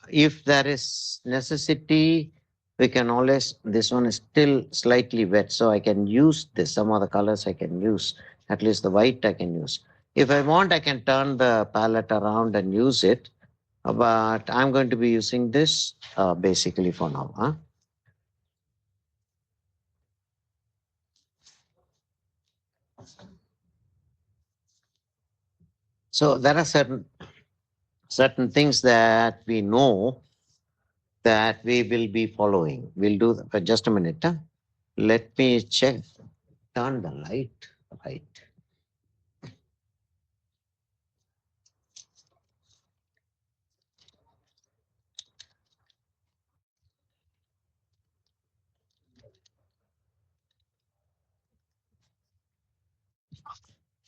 If there is necessity, we can always, this one is still slightly wet, so I can use this. Some of the colors I can use, at least the white I can use. If I want, I can turn the palette around and use it, but I'm going to be using this basically for now. Huh? So there are certain things that we know that we will be following. We'll do that. Just a minute. Huh? Let me check. Turn the light. Right.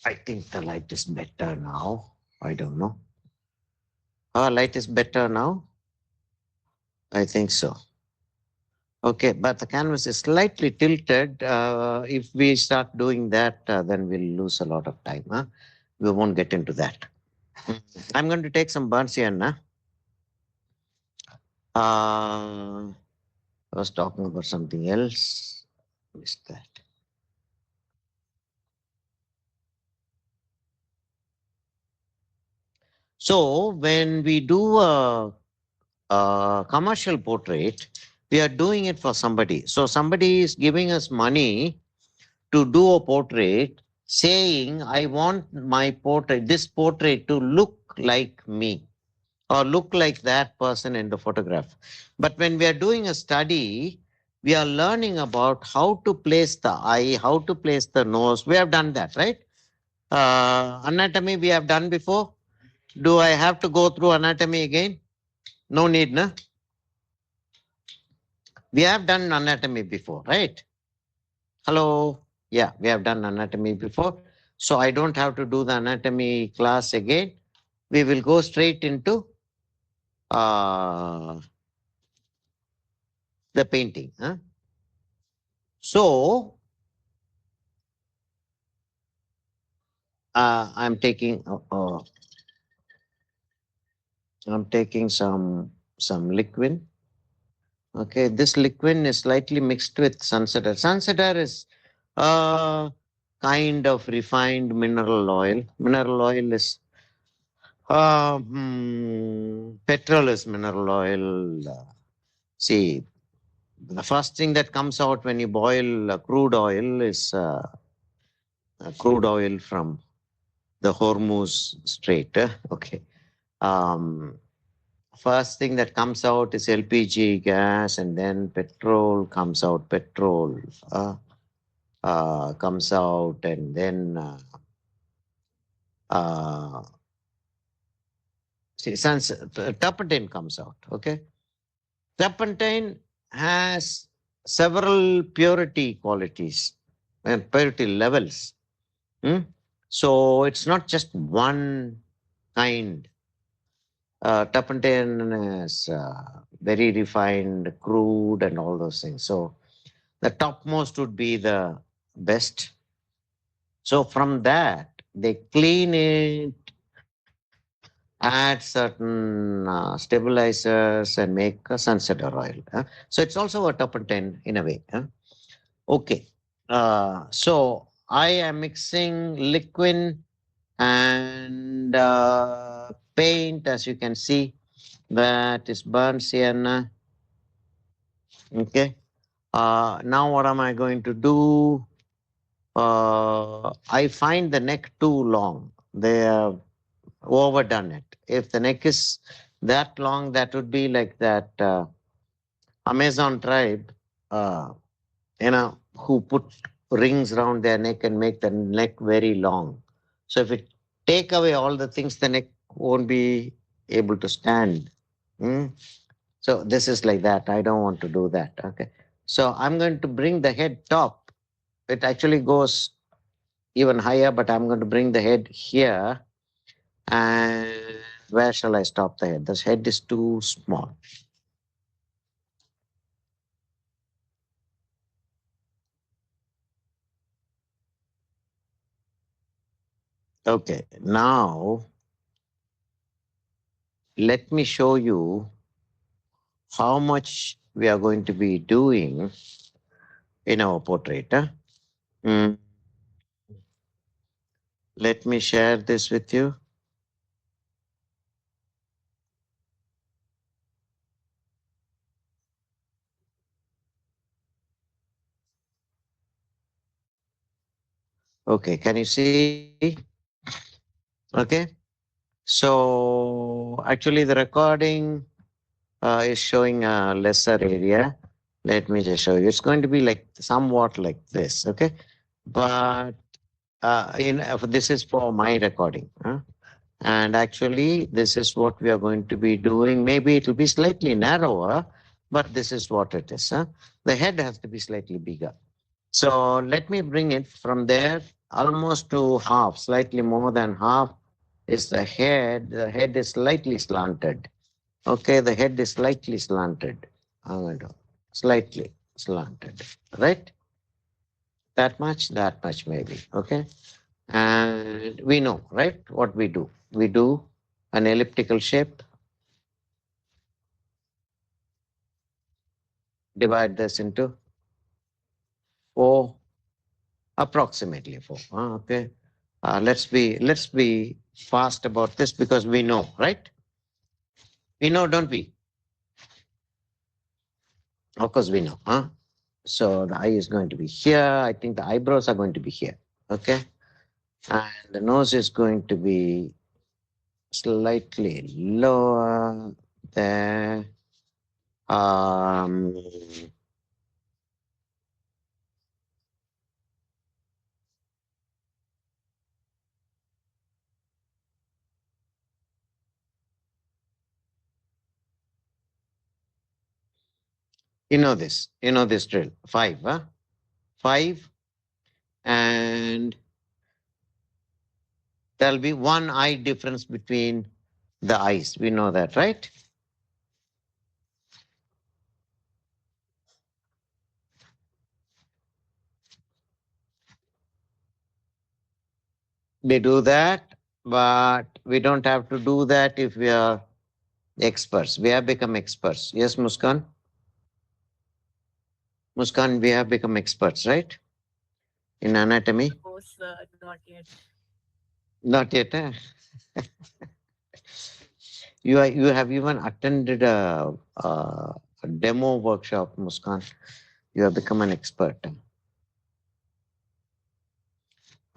I think the light is better now. I don't know. Light is better now. I think so. Okay, but the canvas is slightly tilted. If we start doing that, then we'll lose a lot of time. Huh? We won't get into that. I'm going to take some burnt sienna. I was talking about something else. Missed that. So when we do a commercial portrait, we are doing it for somebody. So somebody is giving us money to do a portrait, saying, I want my portrait, this portrait to look like me or look like that person in the photograph. But when we are doing a study, we are learning about how to place the eye, how to place the nose. We have done that, right? Anatomy we have done before. Do I have to go through anatomy again? No need, no? We have done anatomy before, right? Hello. Yeah, we have done anatomy before. So I don't have to do the anatomy class again. We will go straight into uh, the painting. Huh? So I'm taking I'm taking some liquid. Okay, this liquid is slightly mixed with sunsetter. Sunsetter is a kind of refined mineral oil. Mineral oil is petrol is mineral oil. See, the first thing that comes out when you boil crude oil is crude oil from the Hormuz Strait. Okay. Um, First thing that comes out is LPG gas, and then petrol comes out. Petrol comes out, and then uh, turpentine comes out. Okay, turpentine has several purity qualities and purity levels. Hmm? So it's not just one kind. Turpentine is very refined, crude, and all those things. So the topmost would be the best. So from that, they clean it, add certain stabilizers, and make a sunsetter oil. So it's also a turpentine in a way. Okay. So I am mixing liquid and paint, as you can see. That is burnt sienna. Okay. Now what am I going to do? I find the neck too long. They have overdone it. If the neck is that long, that would be like that Amazon tribe, uh, who put rings around their neck and make the neck very long. So if it take away all the things, the neck won't be able to stand. Hmm? So this is like that. I don't want to do that. Okay. So I'm going to bring the head top. It actually goes even higher, but I'm going to bring the head here. And where shall I stop the head? This head is too small. Okay. Now let me show you. how much we are going to be doing in our portrait. Huh? Mm, let me share this with you. Okay, can you see? Okay. So actually, the recording is showing a lesser area. Let me just show you. It's going to be like somewhat like this. Okay, but this is for my recording. Huh? And actually, this is what we are going to be doing. Maybe it will be slightly narrower, but this is what it is. Huh? The head has to be slightly bigger. So let me bring it from there almost to half, slightly more than half is the head. The head is slightly slanted. Okay, the head is slightly slanted. I'm going to slightly slanted, right? That much maybe. Okay. And we know, right, what we do. We do an elliptical shape, divide this into four, approximately four. Okay. Let's be fast about this because we know, right? We know, don't we? Of course we know, huh? So the eye is going to be here. I think the eyebrows are going to be here. Okay. And the nose is going to be slightly lower there. Um, you know this drill. Five, huh? Five, and there'll be one eye difference between the eyes. We know that, right? We do that, but we don't have to do that if we are experts. We have become experts. Yes, Muskan? Muskan, we have become experts, right? In anatomy? No, sir, not yet. Not yet. Eh? You have even attended a demo workshop, Muskan. You have become an expert.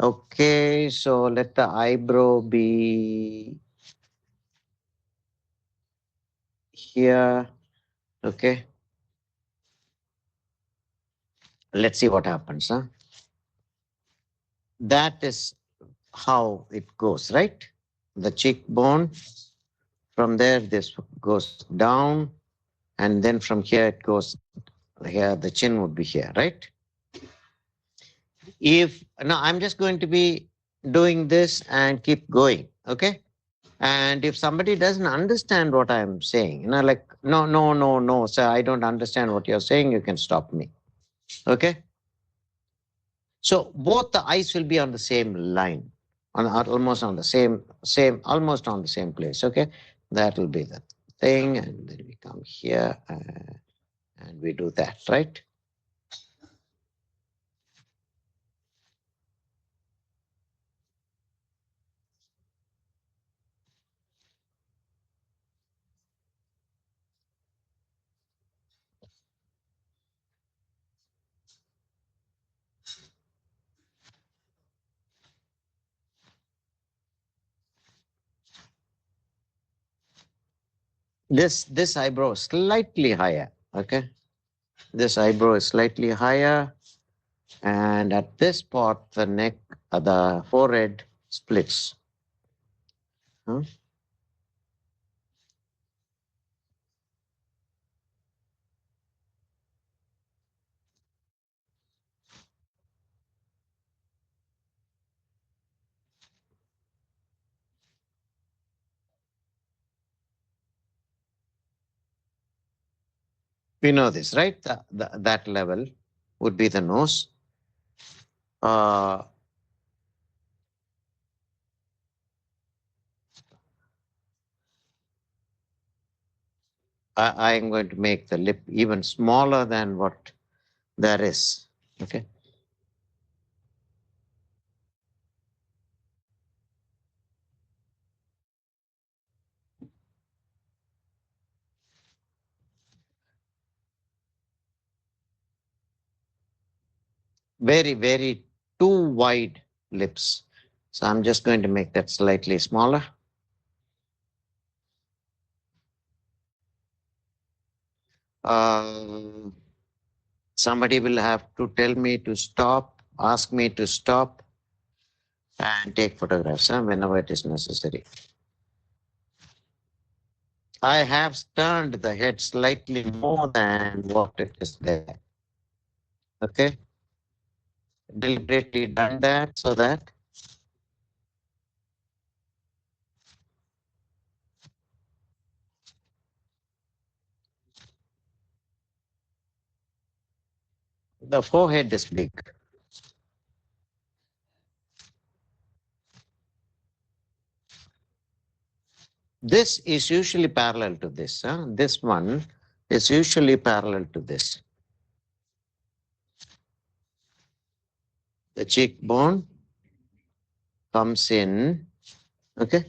Okay, so let the eyebrow be here. Okay, let's see what happens. Huh? That is how it goes, right? The cheekbone, from there, this goes down, and then from here, it goes here. The chin would be here, right? If now I'm just going to be doing this and keep going, okay? And if somebody doesn't understand what I'm saying, like, no, no, no, no, sir, I don't understand what you're saying, you can stop me. Okay? So both the eyes will be on the same line, almost on the almost on the same place. Okay? That will be the thing. And then we come here and we do that, right? This eyebrow is slightly higher. Okay? This eyebrow is slightly higher. And at this spot, the neck, the forehead splits. Huh? We know this, right? That level would be the nose. Uh, I am going to make the lip even smaller than what there is. Okay. Very, very too wide lips. So I'm just going to make that slightly smaller. Uh, Somebody will have to tell me to stop, ask me to stop, and take photographs whenever it is necessary. I have turned the head slightly more than what it is there. Okay, deliberately done that so that the forehead is big. This is usually parallel to this. This one is usually parallel to this. The cheekbone comes in, okay,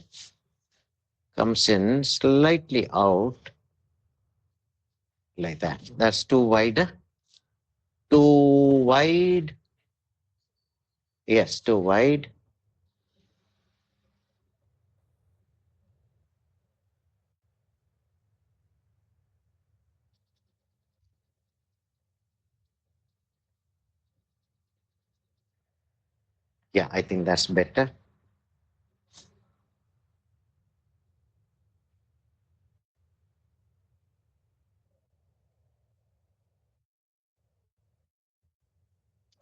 comes in slightly out like that. That's too wide. Too wide. Yes, too wide. Yeah, I think that's better.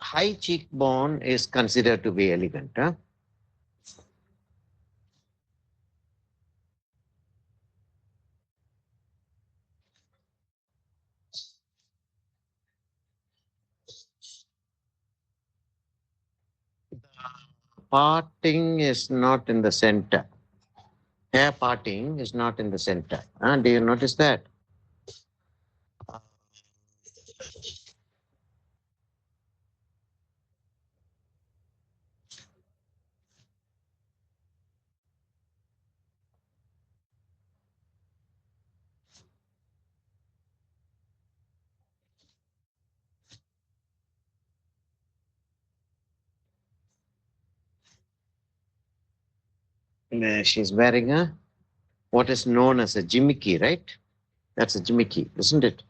High cheekbone is considered to be elegant. Parting is not in the center. Hair parting is not in the center. Do you notice that? She's wearing a what is known as a jimmicky, right? That's a jimmicky, isn't it?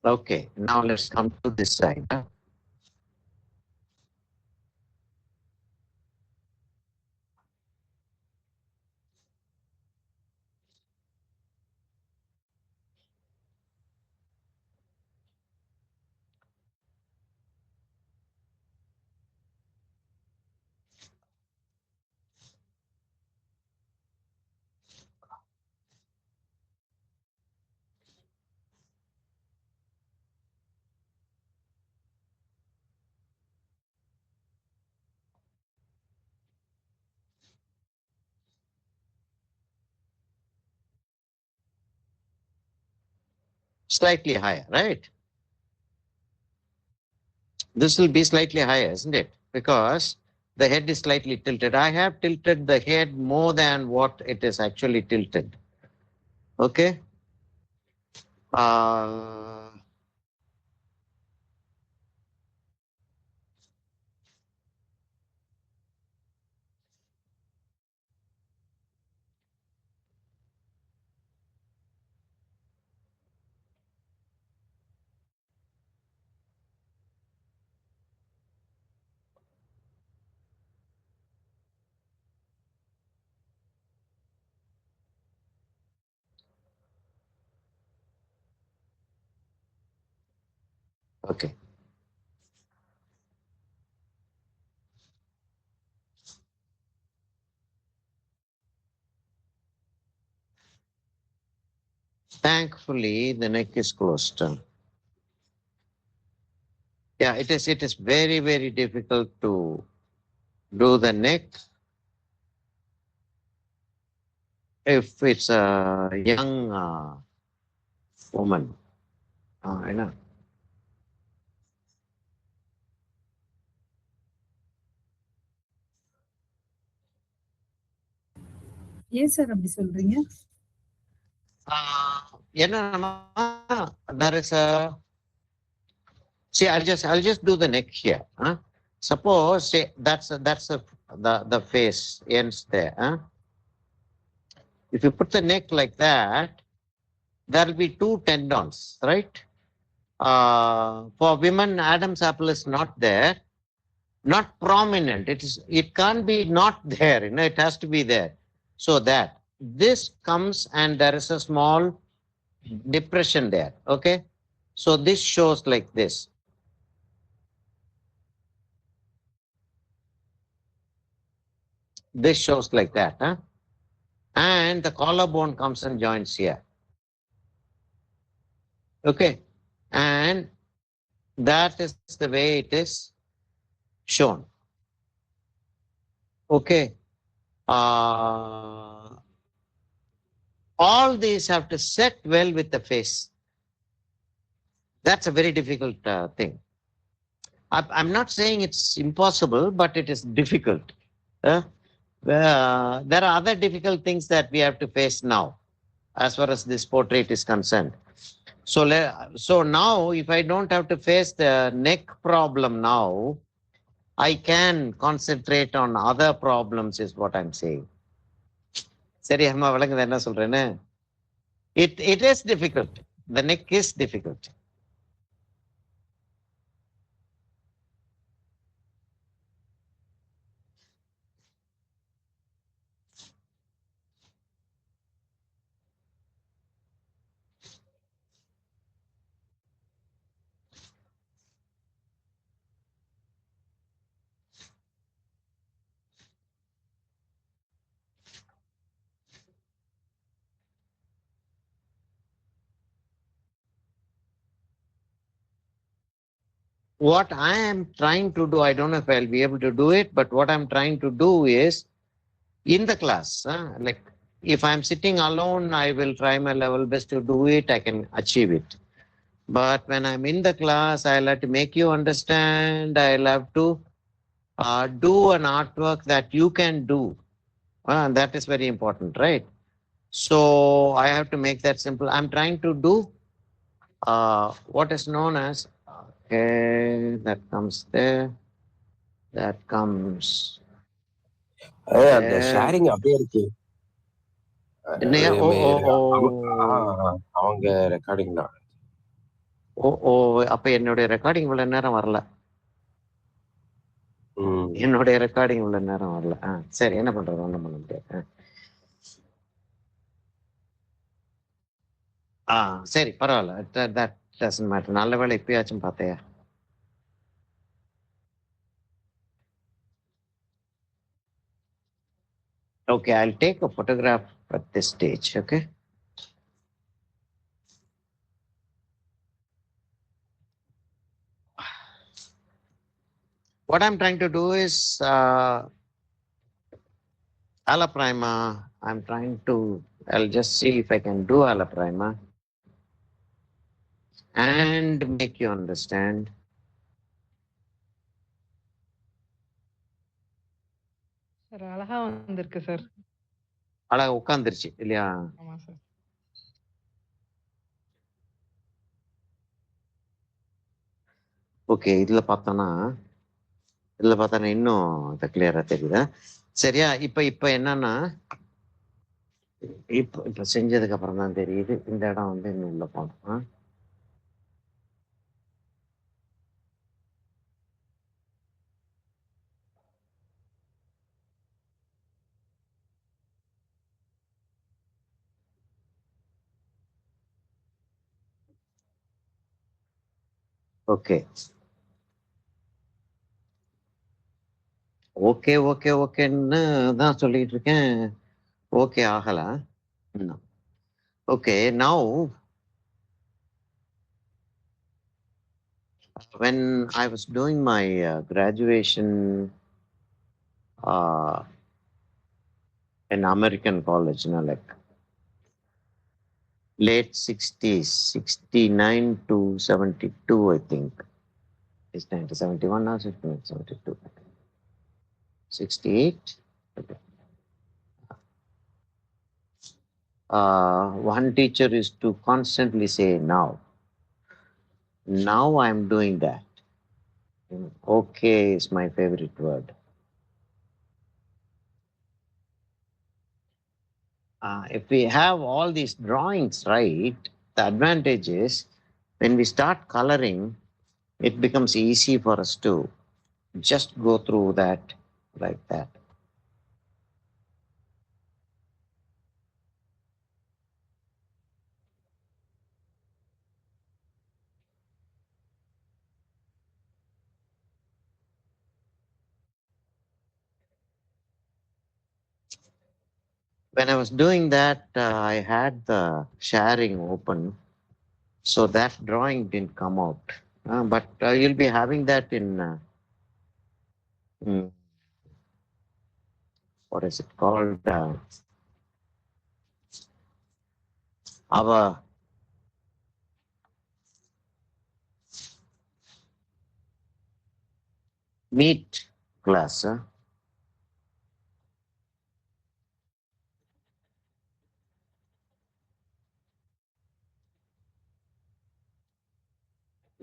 Okay, now let's come to this side. Slightly higher, right? This will be slightly higher, isn't it? Because the head is slightly tilted. I have tilted the head more than what it is actually tilted. Okay. Uh, okay. Thankfully, the neck is closed. Yeah, it is. It is very, very difficult to do the neck if it's a young woman. You know. ஏன் sir அப்படி சொல்றீங்க? என்னன்னா, there is a. See, I'll just do the neck here. Suppose say that's the face ends there. If you put the neck like that, there will be two tendons, right? For women, Adam's apple is not there, not prominent. It can't be not there. It has to be there. So that this comes and there is a small depression there. Okay, so this shows like this. This shows like that, and the collarbone comes and joins here. Okay, and that is the way it is shown. Okay, all these have to set well with the face. That's a very difficult thing. I'm not saying it's impossible, but it is difficult. There are other difficult things that we have to face now, as far as this portrait is concerned. So now, if I don't have to face the neck problem now, I can concentrate on other problems, is what I'm saying. சரி அம்மா விளங்குது என்ன சொல்றேன்னு? It is difficult. The neck is difficult. What I am trying to do, I don't know if I'll be able to do it, but what I'm trying to do is in the class, like if I'm sitting alone, I will try my level best to do it. I can achieve it. But when I'm in the class, I'll have to make you understand. I'll have to do an artwork that you can do. That is very important, right? So I have to make that simple. I'm trying to do what is known as, okay, that comes there, that comes அந்த there. Sharing அப்படியே இருக்கு. என்னையா? ஓ ஓ ஓ அவங்க recording தான். ஓ அப்ப என்னுடைய recording இவ்வளவு நேரம் வரல. ம். என்னுடைய ரெக்கார்டிங் இவ்வளவு நேரம் வரல. சரி, என்ன பண்றது, ஒண்ணும் பண்ண முடியாது. சரி, பரவாயில்ல. That doesn't matter. நல்ல வேளை இப்பயாச்சும் பார்த்தையா. Okay, I'll take a photograph at this stage. Okay. What I'm trying to do is ala prima. I'll just see if I can do ala prima and make you understand. Sir அழகா வந்திருக்கு sir. அழகா உட்காந்துருச்சு இல்லையா? ஆமா sir. Okay, இதுல பார்த்தோன்னா இன்னும் கிளியரா தெரியுதா? சரியா? இப்ப என்னன்னா, இப்ப செஞ்சதுக்கு அப்புறம் தான் தெரியுது இந்த இடம் வந்து இன்னும் உள்ள போனோம். ஓகே ஓகே ஓகே ஓகேன்னு தான் சொல்லிட்டு இருக்கேன். ஓகே ஆகல இன்னும். Okay, now when I was doing my graduation uh, in American college, like late 60s, 69 to 72, I think. It's 1971 now, 72. 68. Okay. One teacher is to constantly say now. Now I'm doing that. Okay is my favorite word. If we have all these drawings right, the advantage is when we start coloring, it becomes easy for us to just go through that like that. When I was doing that, I had the sharing open, so that drawing didn't come out. But you'll be having that in what is it called? Our meet class.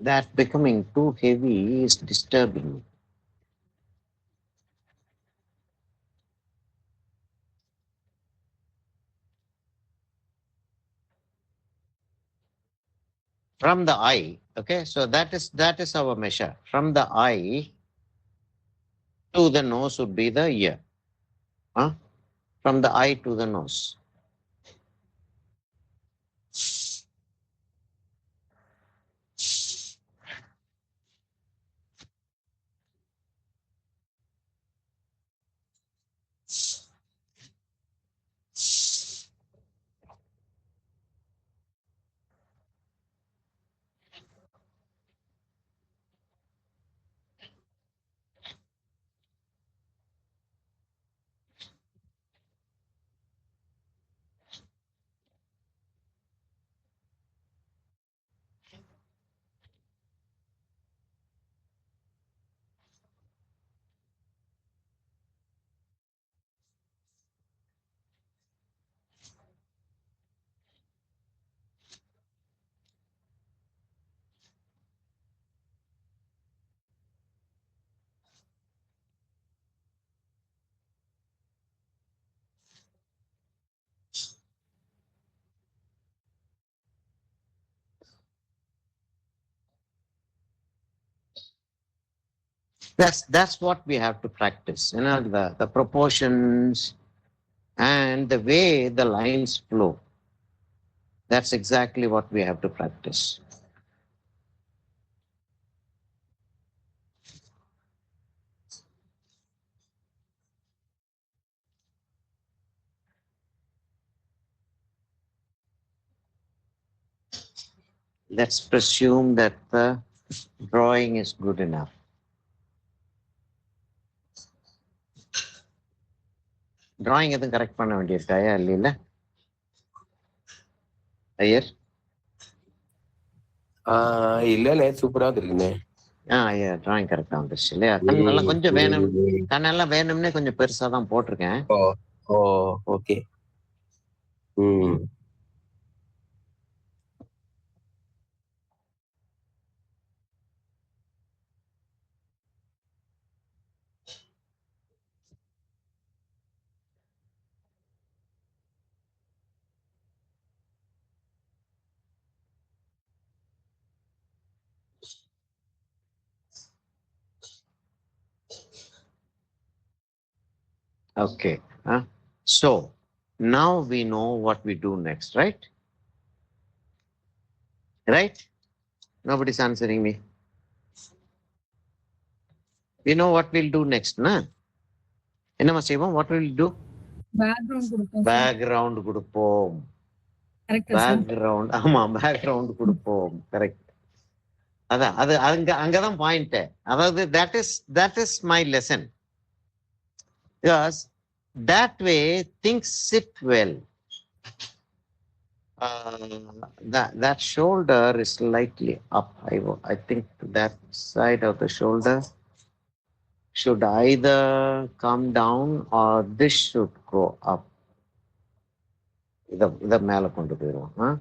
That becoming too heavy is disturbing me. From the eye, okay, so that is our measure. From the eye to the nose would be the ear. Huh? From the eye to the nose. That's what we have to practice. The proportions and the way the lines flow. That's exactly what we have to practice. Let's presume that the drawing is good enough. Drawing எதுவும் correct பண்ண வேண்டியிருக்காயா இல்லையில ஐயர்? இல்லண்ணே சூப்பரா இருக்குண்ணே. ஐயா drawing கரெக்டா வந்துருச்சு இல்லையா? கண்ணெல்லாம் கொஞ்சம் வேணும், கண்ணெல்லாம் வேணும்னே கொஞ்சம் பெருசா தான் போட்டிருக்கேன். ஓ ஓ ஓகே. ம் Okay. So now we know what we do next, right? Right? Nobody's answering me. We know what we'll do next, na? என்னம்மா செய்வோம்? What will we do? Background கொடுப்போம் sir. Background கொடுப்போம். கரெக்டா சார்? பேக்ரவுண்ட் ஆமா background கொடுப்போம். Correct. அதான் அது அங்கதான் பாயிண்ட். அதாவது that is my lesson. Because that way things sit well. That shoulder is slightly up. I think that side of the shoulder should either come down or this should go up. இத மேல கொண்டு போயிடுவோம்.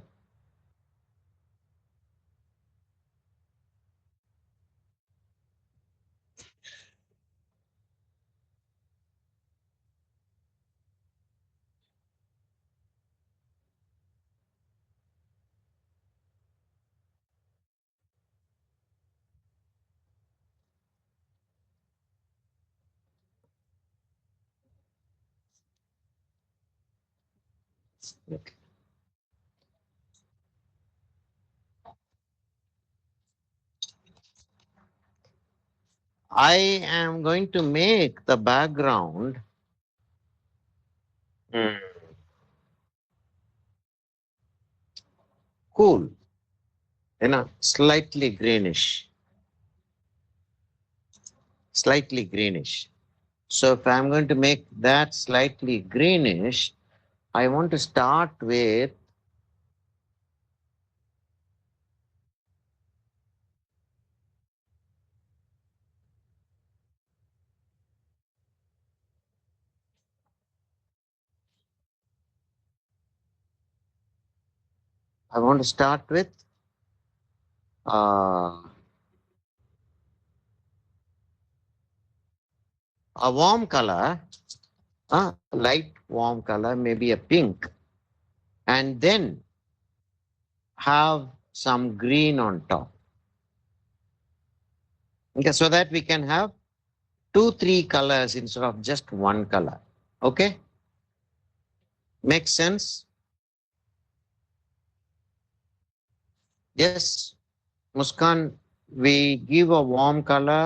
Okay. I am going to make the background cool, slightly greenish. Slightly greenish. So if I'm going to make that slightly greenish, I want to start with a warm color, light warm color, maybe a pink, and then have some green on top. Okay, so that we can have 2-3 colors instead of just one color. Okay? Makes sense? Yes, Muskan, we give a warm color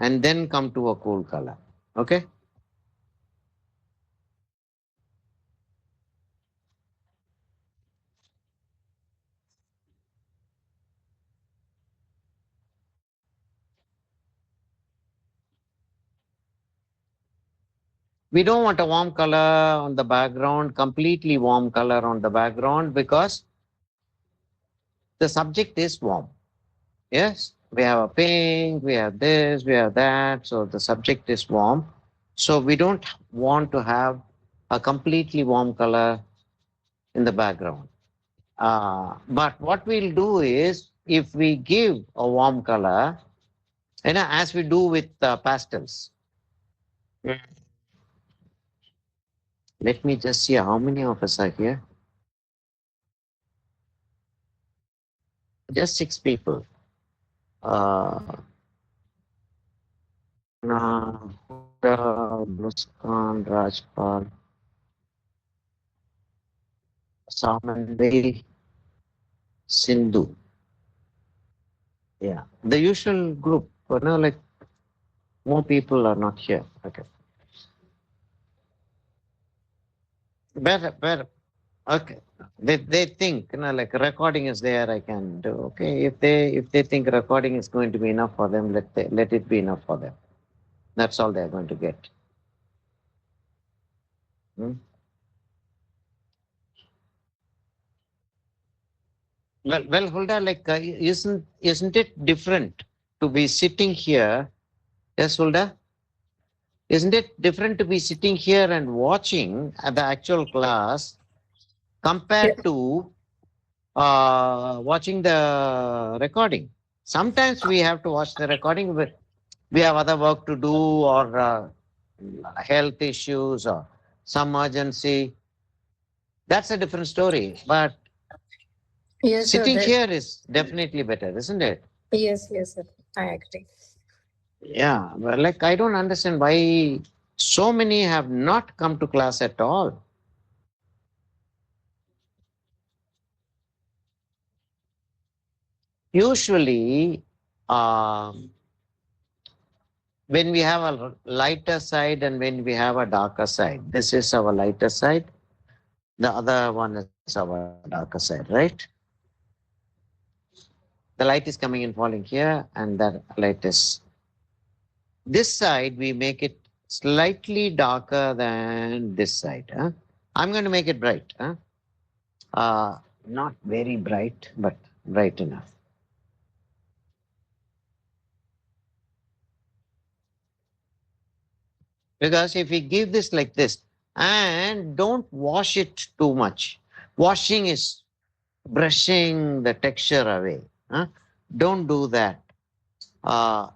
and then come to a cool color. Okay? We don't want a warm color on the background, completely warm color on the background, because the subject is warm. Yes, we have a pink, we have this, we have that. So the subject is warm. So we don't want to have a completely warm color in the background. But what we'll do is, if we give a warm color, as we do with pastels. Let me just see how many of us are here. Just 6 people. Muskan, Rajpal, Samandri, Sindhu. Yeah, the usual group. Like more people are not here. Okay. Better. Okay. They think, like recording is there, I can do. Okay. If they think recording is going to be enough for them, let it be enough for them. That's all they're going to get. Well, Hulda, like, isn't it different to be sitting here? Yes, Hulda? Isn't it different to be sitting here and watching at the actual class compared to watching the recording? Sometimes we have to watch the recording, but we have other work to do, or health issues, or some urgency. That's a different story. But Yes, sir. sitting here is definitely better, isn't it? Yes, sir. I agree. Yeah, well, like, I don't understand why so many have not come to class at all. Usually, when we have a lighter side and when we have a darker side, this is our lighter side. The other one is our darker side, right? The light is coming and falling here, and that light is this side. We make it slightly darker than this side. Huh? I'm going to make it bright. Huh? Not very bright, but bright enough. Because if we give this like this, and don't wash it too much. Washing is brushing the texture away. Huh? Don't do that. Uh,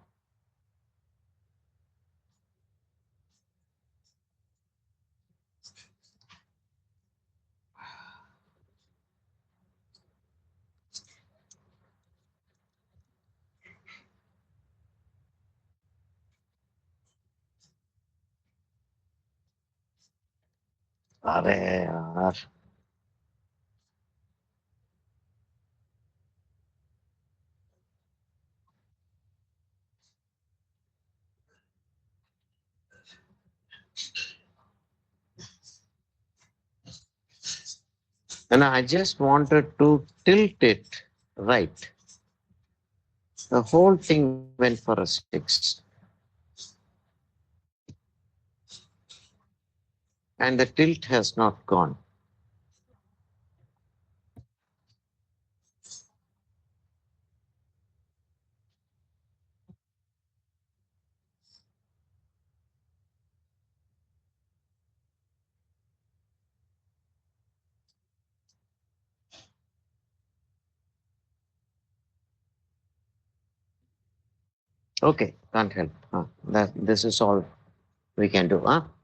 अरे यार and I just wanted to tilt it right. The whole thing went for a 6. And the tilt has not gone. Okay, can't help. This is all we can do.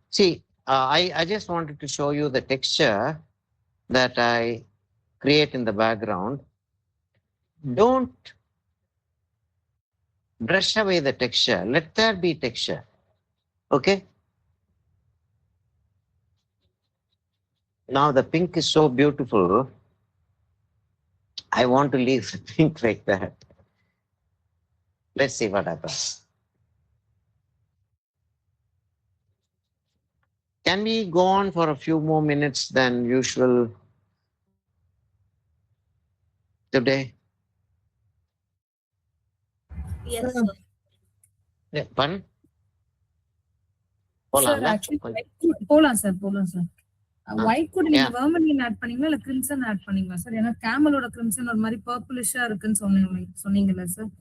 See, I just wanted to show you the texture that I create in the background. Don't brush away the texture. Let there be texture. Okay? Now the pink is so beautiful. I want to leave the pink like that. Let's see what happens. Can we go on for a few more minutes than usual today? Yes, sir. Yeah, pardon? Sir, போலாம்ல? actually, போலாம் sir போலாம் sir. White கூட நீங்க Yeah. வெர்மலின் add பண்ணீங்களா இல்ல crimson add பண்ணீங்களா sir? ஏன்னா கேமலோட crimson ஒரு மாதிரி பர்பிளிஷா இருக்குன்னு சொன்னீங்கல்ல சார்?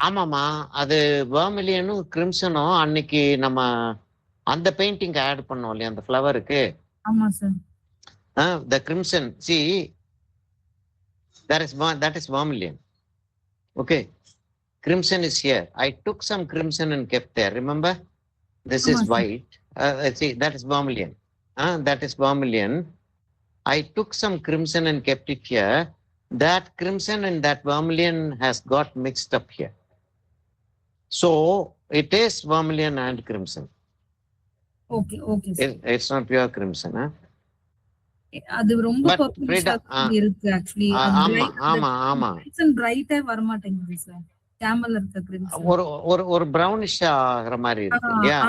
ஆமாமா, அது வெர்மிலியனும் கிரிம்சனும் அன்னைக்கு நம்ம அந்த பெயிண்டிங் ஆட் பண்ணோம் இல்லையா அந்த ஃப்ளவருக்கு. ஆமா sir. The crimson, see, that is vermilion. Okay, crimson is here. I took some crimson and kept there. Remember, this is Yes, sir. white. See, that is vermilion. That is vermilion. I took some crimson and kept it here. That crimson and that vermilion has got mixed up here. So it is vermilion and crimson. Okay okay sir. It's not pure crimson. அது ரொம்ப But பர்பிளிஷா Frida, இருக்கு actually. ஆமா crimson பிரைட்டா வர மாட்டேங்குது sir. Camel இருக்க crimson. ஒரு brownish ஆகிற மாதிரி இருக்கு இல்லையா?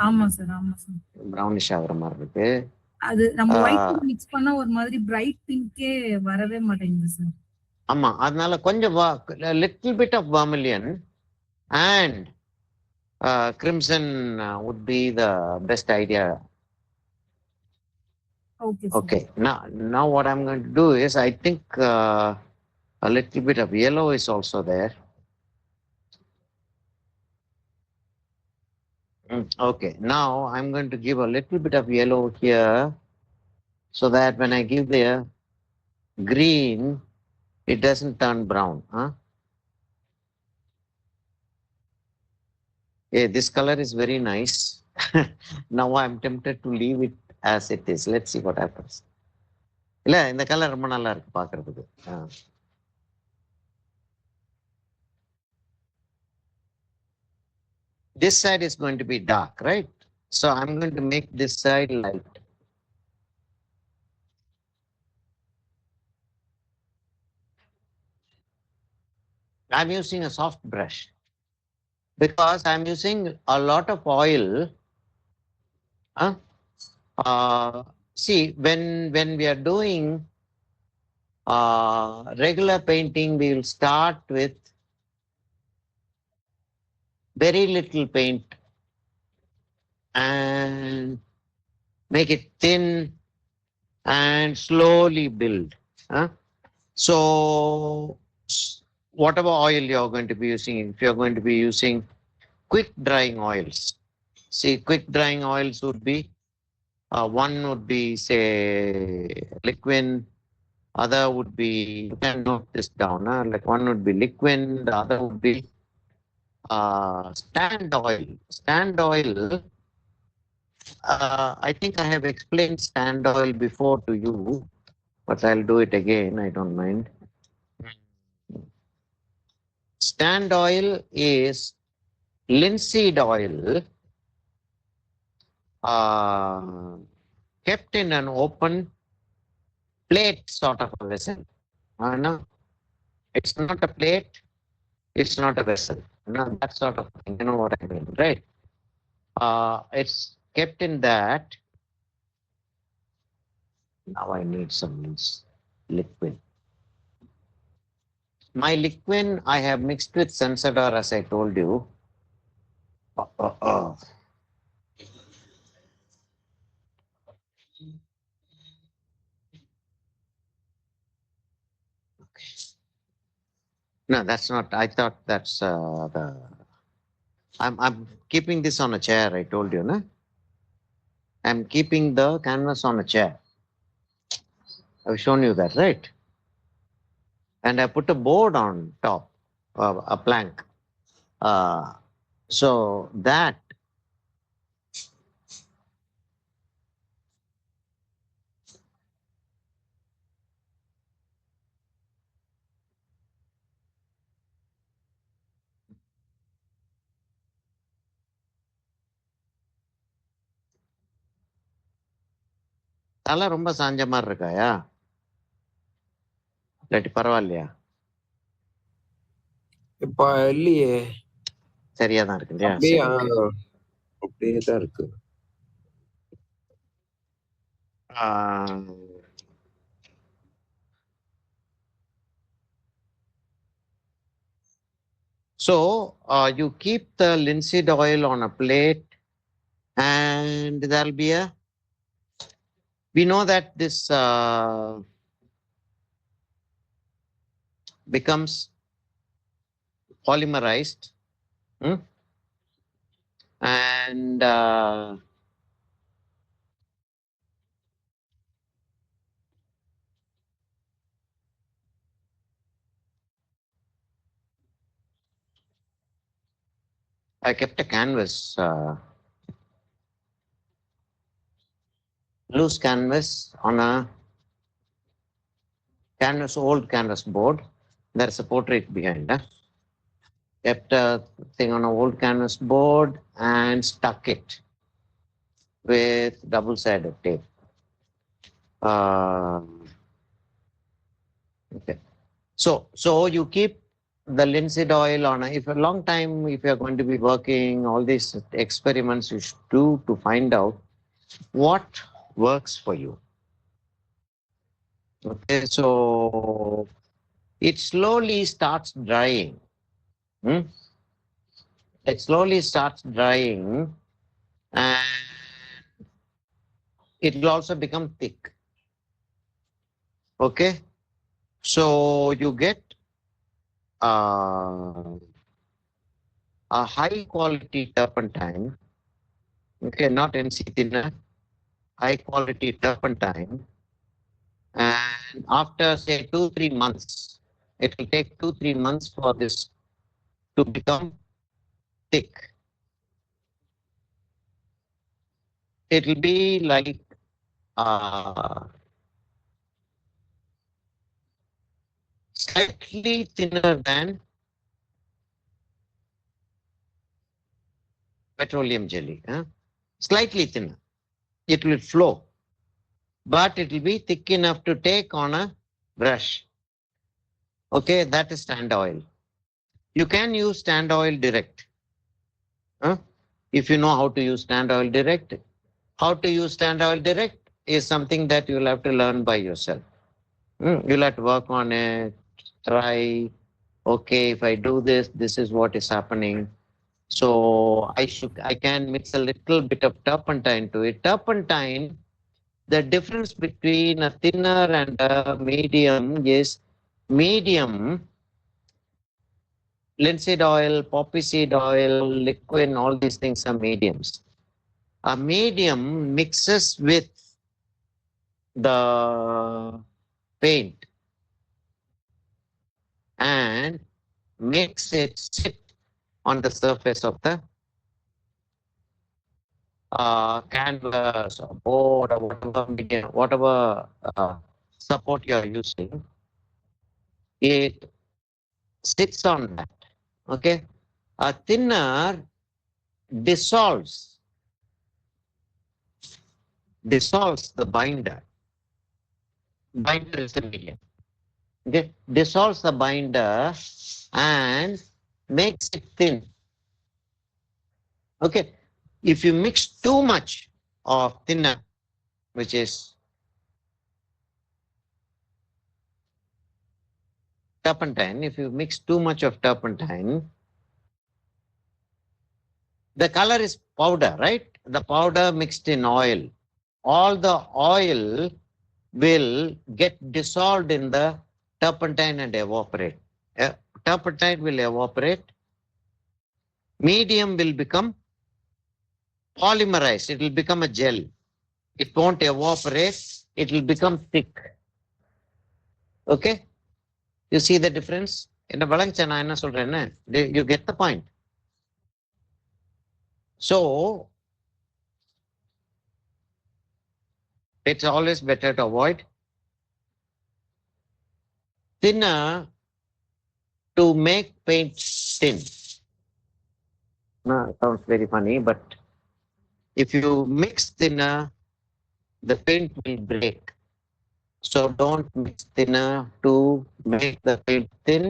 ஆமா சார் ஆமா சார். brownish ஆகிற மாதிரி இருக்கு. அது நம்ம ஒயிட் மிக்ஸ் பண்ணா ஒரு மாதிரி பிரைட் பிங்கே வரவே மாட்டேங்குது சார். ஆமா, அதனால கொஞ்சம் little bit of vermilion and crimson would be the best idea. Okay. Okay, now what I'm going to do is I think a little bit of yellow is also there. Okay, now I'm going to give a little bit of yellow here so that when I give the green, it doesn't turn brown. Yeah, this color is very nice. Now I'm tempted to leave it as it is. Let's see what happens. இல்ல இந்த colour ரொம்ப நல்லா இருக்கு பாக்குறதுக்கு. This side is going to be dark, right? So I'm going to make this side light. I'm using a soft brush because I'm using a lot of oil. see, when we are doing regular painting, we will start with very little paint and make it thin and slowly build. Huh? So, whatever oil you're going to be using, if you're going to be using quick drying oils, see, quick drying oils would be one would be, say, liquid, other would be, you can note this down, like one would be liquid, the other would be stand oil. Stand oil, I think I have explained stand oil before to you, but I'll do it again, I don't mind. Stand oil is linseed oil kept in an open plate sort of a vessel. No, it's not a plate, it's not a vessel. No, that sort of thing. You know what I mean, right? It's kept in that. Now I need some liquid. My liquid I have mixed with Sensador, as I told you. Okay. No, that's not. I thought that's the. I'm keeping this on a chair. I told you, no? I'm keeping the canvas on a chair. I've shown you that, right? And I put a board on top, a plank. So that தலை ரொம்ப சாஞ்ச மாதிரி இருக்காயா இல்லாட்டி பரவாயில்லையா இப்ப இல்லையே சரியா தான் இருக்கு இல்லையா அப்படியே சரி, okay. அப்படியே தான் இருக்கு So you keep the linseed oil on a plate and there'll be a, we know that this becomes polymerized. And I kept a canvas, loose canvas on a old canvas board. There's a portrait behind. Kept a thing on an old canvas board and stuck it with double-sided tape. Okay. So you keep the linseed oil on if a long time, if you're going to be working, all these experiments you should do to find out what works for you. Okay, so it slowly starts drying. It slowly starts drying and it will also become thick. Okay, so you get a high quality turpentine. Okay, not NC thinner, high quality turpentine. And after say 2-3 months, it will take 2-3 months for this to become thick. It will be like slightly thinner than petroleum jelly. Slightly thinner. It will flow, but it will be thick enough to take on a brush. Okay, that is stand oil. You can use stand oil direct. If you know how to use stand oil direct. How to use stand oil direct? is something that you'll have to learn by yourself. You'll have to work on it, try. Okay, if I do this, this is what is happening. So I can mix a little bit of turpentine to it. Turpentine, the difference between a thinner and a medium is medium, linseed oil, poppy seed oil, liquid, all these things are mediums. A medium mixes with the paint and makes it sit on the surface of the canvas or board or whatever medium, whatever support you are using. It sits on that. Okay, a thinner dissolves the binder. Binder is the medium. Okay, dissolves the binder and makes it thin. Okay, if you mix too much of thinner, which is turpentine, if you mix too much of turpentine, the color is powder, right? The powder mixed in oil. All the oil will get dissolved in the turpentine and evaporate. Turpentine will evaporate. Medium will become polymerized. It will become a gel. It won't evaporate. It will become thick. Okay? You see the difference? என்ன வளைஞ்ச நான் என்ன சொல்றேன்னு you get the point. So it's always better to avoid thinner to make paint thin. No, it sounds very funny, but if you mix thinner, the paint will break. So don't mix thinner to make the paint thin.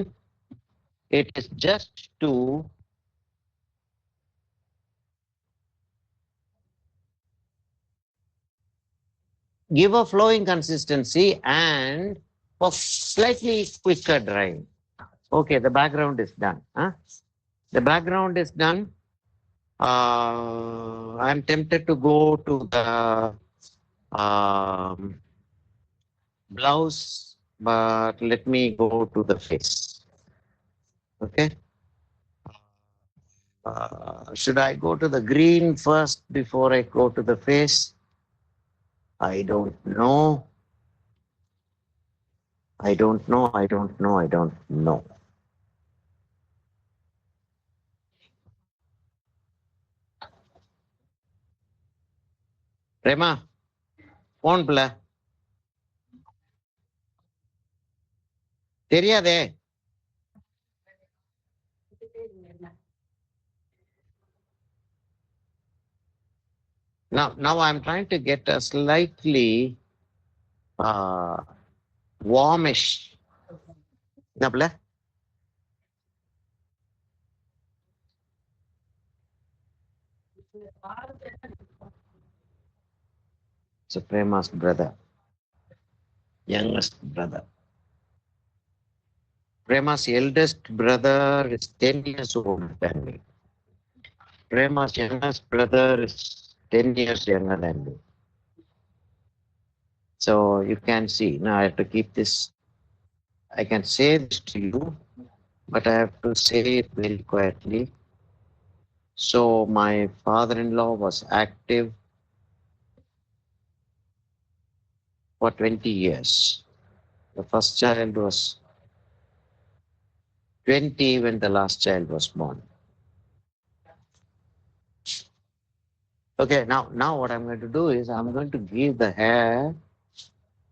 It is just to give a flowing consistency and for slightly quicker drying. Okay, the background is done. Huh? The background is done. I'm tempted to go to the blouse, but let me go to the face. Okay. Should I go to the green first before I go to the face? I don't know. I don't know. I don't know. I don't know. Rema, phone pla. தெரியாதே. Now I'm trying to get a slightly warmish. என்ன பிள்ளை? So Prema's brother, youngest brother. Prema's eldest brother is 10 years older than me. Prema's youngest brother is 10 years younger than me. So you can see, now I have to keep this. I can say this to you, but I have to say it very quietly. So my father-in-law was active for 20 years. The first child was 20 when the last child was born. Okay, now what I'm going to do is I'm going to give the hair.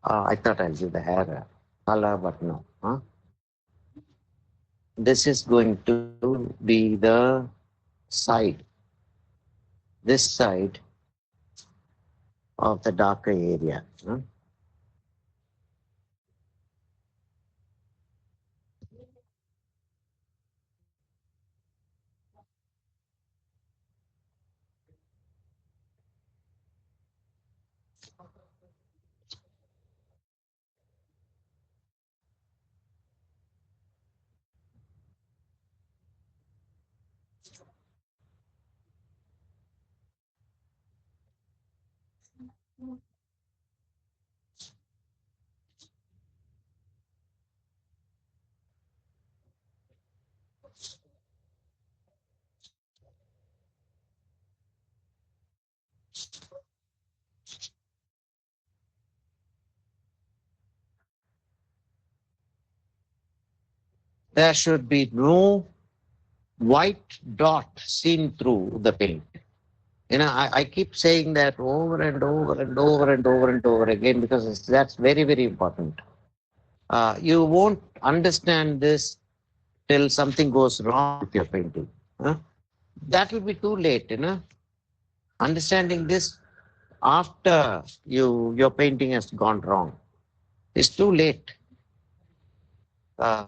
I thought I'll give the hair color, but no. Huh? This is going to be the side. This side of the darker area. Huh? There should be no white dot seen through the paint. I keep saying that over and over and over and over and over again because that's very, very important. You won't understand this till something goes wrong with your painting. Huh? That will be too late. Understanding this after your painting has gone wrong. It's too late. Uh,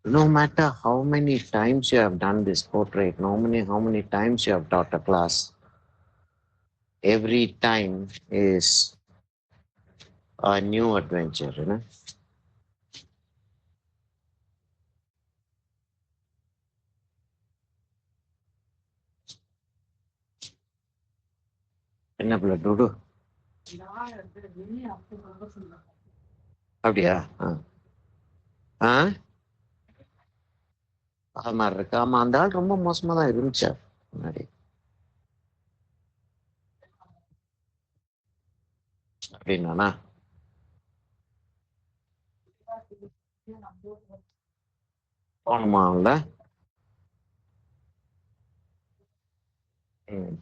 no matter how many times you have done this portrait, how many times you have taught a class, every time is a new adventure. என்ன பிள்ளை dude அப்படியா ஆ அது மாதிரி இருக்கு. ஆமா, அந்த ஆள் ரொம்ப மோசமா தான் இருந்துச்சு முன்னாடி. அப்படின்னானா போகணுமா அவங்கள? ம்.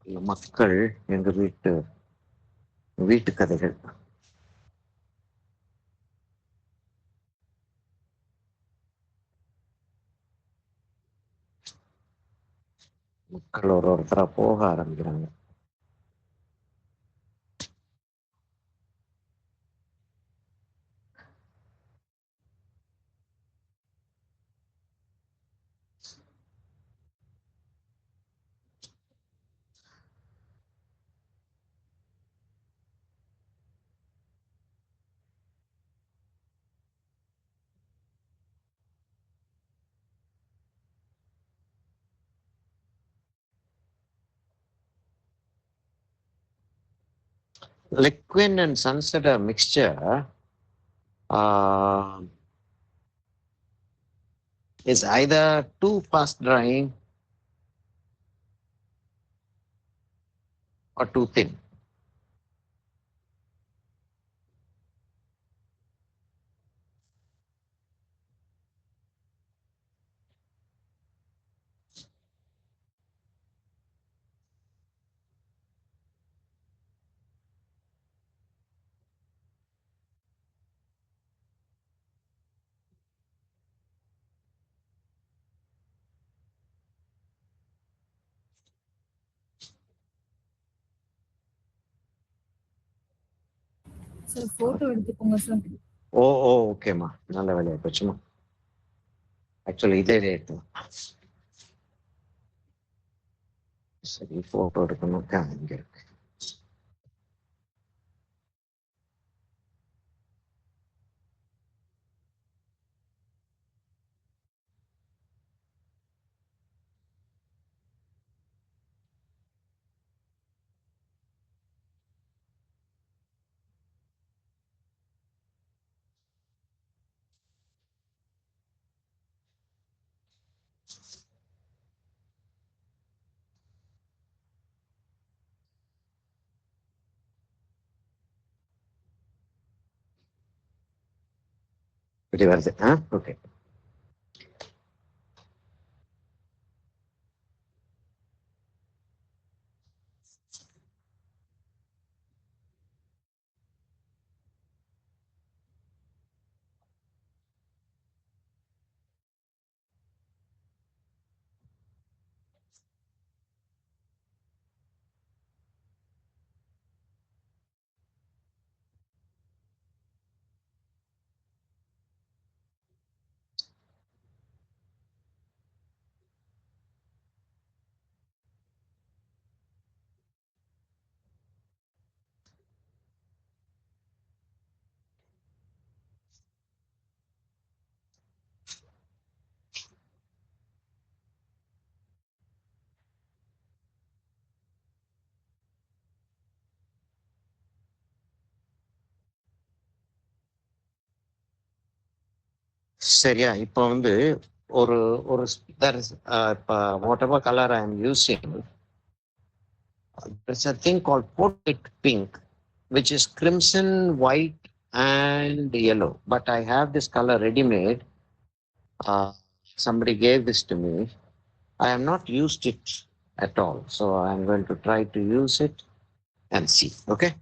இந்த மக்கள் எங்க வீட்டு கதைகள். மக்கள் ஒருத்தரா போக ஆரம்பிக்கிறாங்க. Liquid and sunset mixture is either too fast drying or too thin. Sir photo எடுத்துக்கோங்க சார். ஓகேம்மா, நல்ல வேலையா போச்சுமா. ஆக்சுவலி இதே ரேட்டு சரி, போட்டோ எடுக்கணும். இங்க இருக்கு. இப்படி வருது. ஓகே. சரியா? இப்போ வந்து ஒரு ஒரு there is, இப்போ whatever color I am using, there's a thing called portrait pink, which is crimson, white, and yellow. But I have this color ready-made. Somebody gave this to me. I have not used it at all. So I'm going to try to use it and see. Okay.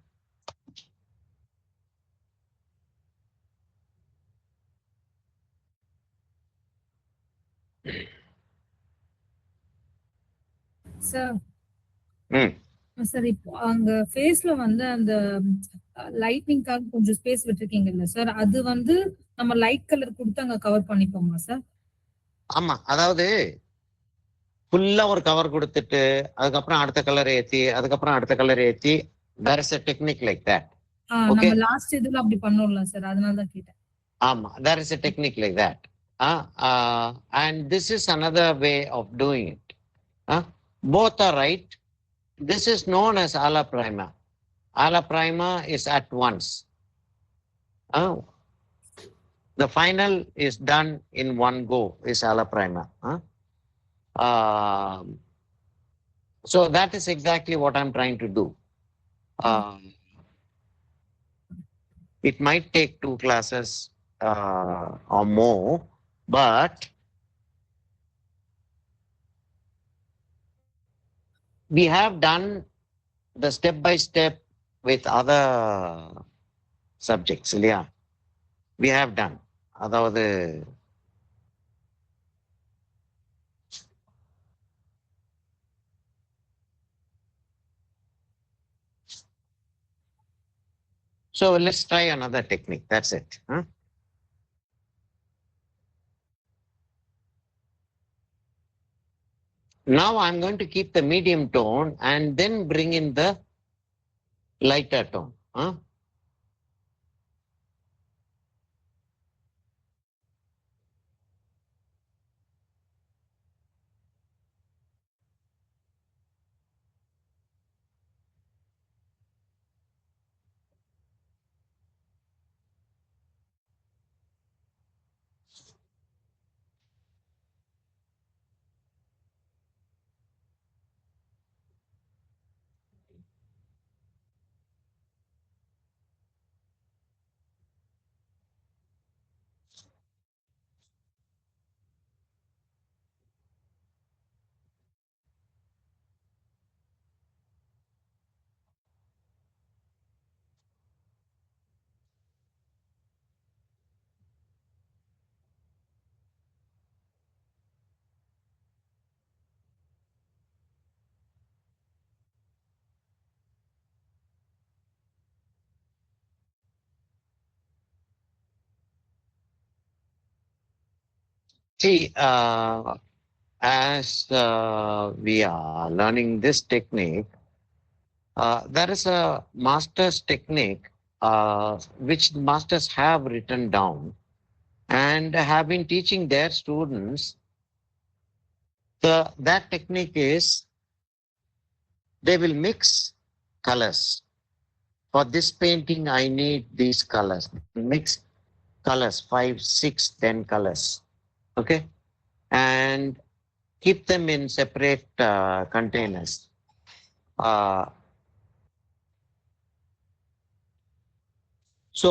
Sir Hmm. Sir இப்போ அங்க ஃபேஸ்ல வந்து அந்த லைட்னிங்காக கொஞ்சம் space விட்டுருக்கீங்கல்ல sir, அது வந்து நம்ம light colour கொடுத்து அங்க கவர் பண்ணிப்போமா சார்? ஆமா, அதாவது ஃபுல்லா ஒரு கவர் கொடுத்துட்டு அதுக்கப்புறம் அடுத்த கலர் ஏத்தி அதுக்கப்புறம் அடுத்த கலர் ஏத்தி there is a technique like that. Okay. நம்ம லாஸ்ட் இதுல அப்படி பண்ணோம்ல சார், அதனால தான் கேட்டேன். ஆமா, there is a technique like that. And this is another way of doing it. Both are right. This is known as ala prima. Ala prima is at once. The final is done in one go, is ala prima. So that is exactly what I'm trying to do. It might take 2 classes or more, but we have done the step by step with other subjects. Yeah, we have done. அதாவது so let's try another technique. That's it. Now I'm going to keep the medium tone and then bring in the lighter tone. See, as we are learning this technique, there is a master's technique which masters have written down and have been teaching their students. That technique is they will mix colors. For this painting, I need these colors. Mix colors, 5, 6, 10 colors. Okay. And keep them in separate containers. So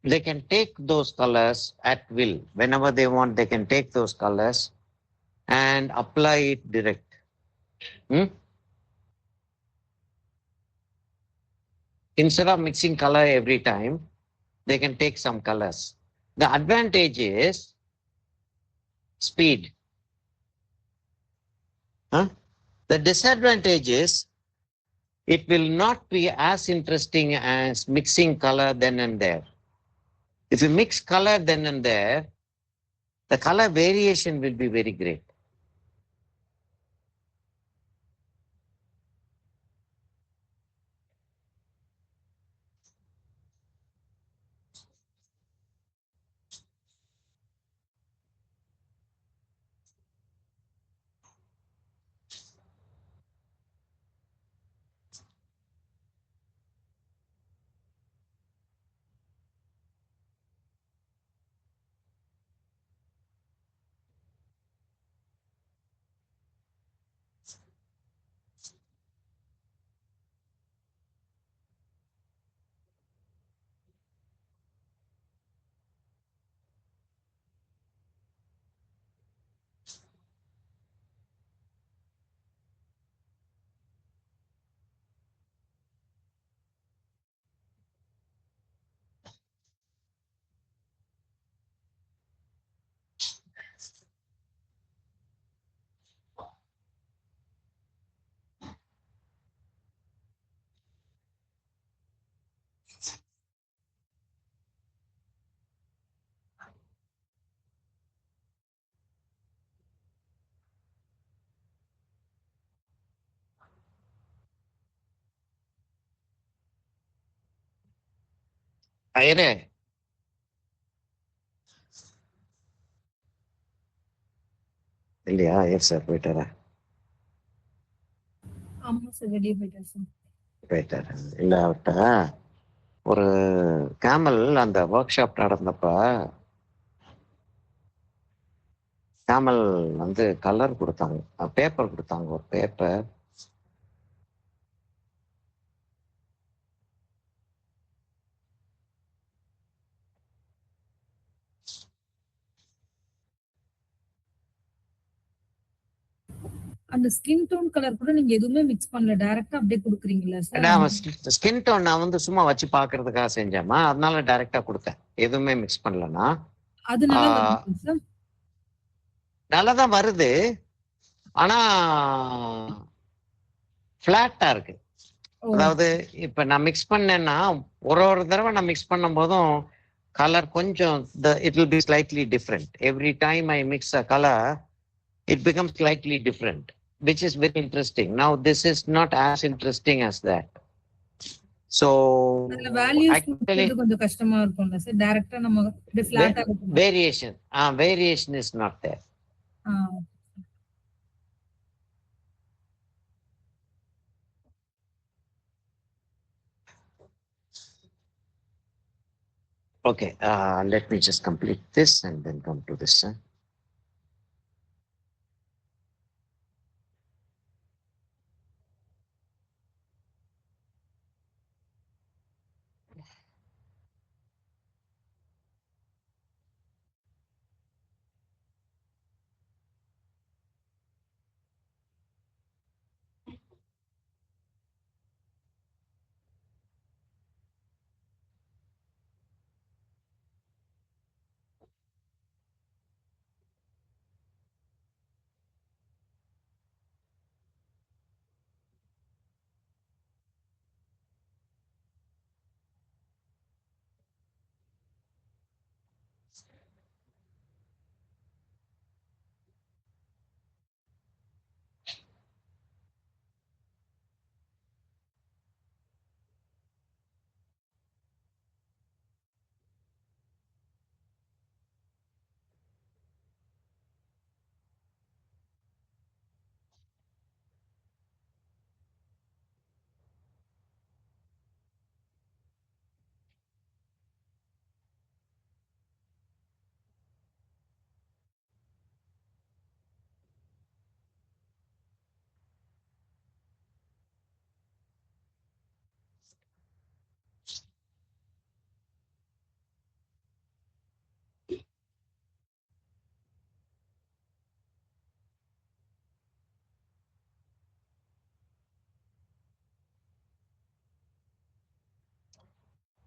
they can take those colors at will. Whenever they want, they can take those colors and apply it direct. Instead of mixing color every time, they can take some colors. The advantage is speed. The disadvantage is it will not be as interesting as mixing color then and there. If you mix color then and there, the color variation will be very great. ஐயரே இல்லையா? Yes sir, போயிட்டாரா? ஆமா sir, வெளியே போயிட்டேன் sir. போயிட்டாரு. இல்ல அவர்கிட்ட ஒரு கேமல் அந்த ஒர்க் ஷாப் நடந்தப்ப கேமல் வந்து கலர் கொடுத்தாங்க, பேப்பர் கொடுத்தாங்க, ஒரு பேப்பர். அந்த ஸ்கின் டோன் கலர் கூட நீங்க எதுவுமே மிக்ஸ் பண்ணல, டைரக்டா அப்படியே குடுக்குறீங்களா சார்? ஸ்கின் டோன் நான் வந்து சும்மா வச்சு பாக்குறதுக்காக செஞ்சேம்மா, அதனால டைரக்டா கொடுத்தேன், எதுவுமே மிக்ஸ் பண்ணலன்னா. அது நல்லா வருது சார். நல்லாதான் வருது, ஆனா பிளாட்டா இருக்கு. ஓ, அதாவது இப்ப நான் மிக்ஸ் பண்ணேன்னா ஒரு ஒரு தடவை நான் மிக்ஸ் பண்ணும் போதும் கலர் கொஞ்சம் it will be slightly different. Every time I mix a color, it becomes slightly different, which is very interesting. Now this is not as interesting as that. So அதுல values actually கொடுக்கிறது கொஞ்சம் கஷ்டமா இருக்கும்ல sir, டைரக்டா நம்ம அப்படியே ஃபிளாட்டா இருக்கும். variation is not there. Okay, let me just complete this and then come to this.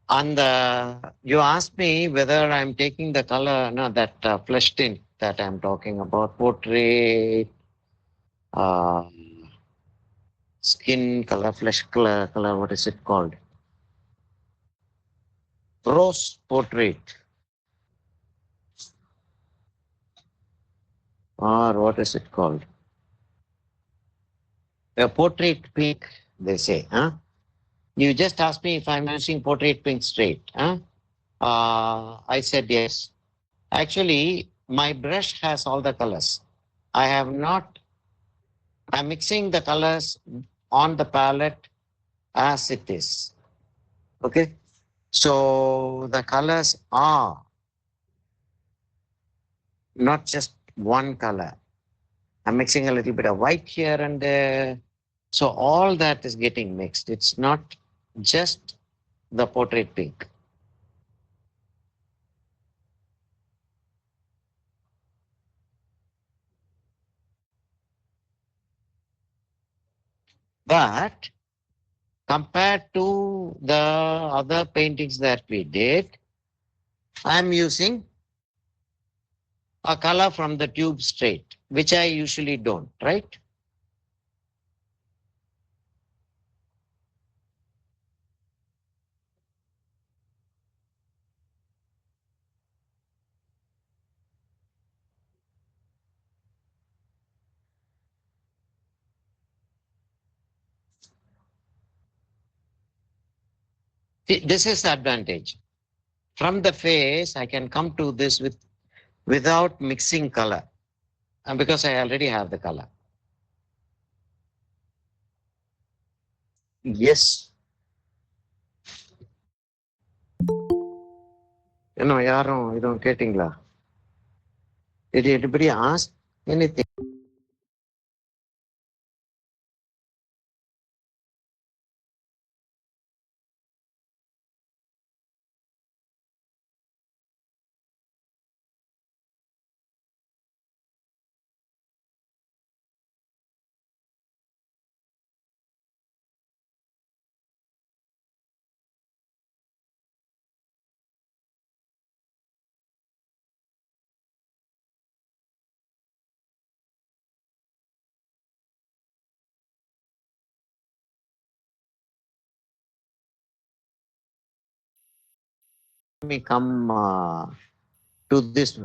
And you asked me whether I'm taking the color, no, that flesh tint that I'm talking about, portrait, uh, skin color, flesh color, what is it called? Rose portrait. Or what is it called? A portrait pink, they say. Huh? You just asked me if I'm using portrait pink straight. Huh? I said yes. Actually, my brush has all the colors. I have not, I'm mixing the colors on the palette as it is. Okay. So the colors are not just one color. I'm mixing a little bit of white here and there. So all that is getting mixed. It's not just the portrait pink. But compared to the other paintings that we did, I'm using a color from the tube straight, which I usually don't, right? See, this is the advantage. from the face, I can come to this without mixing color, and because I already have the color. Yes. என்ன யாரும் இதுவும் கேட்டீங்களா? Did anybody ask anything? Let me come to this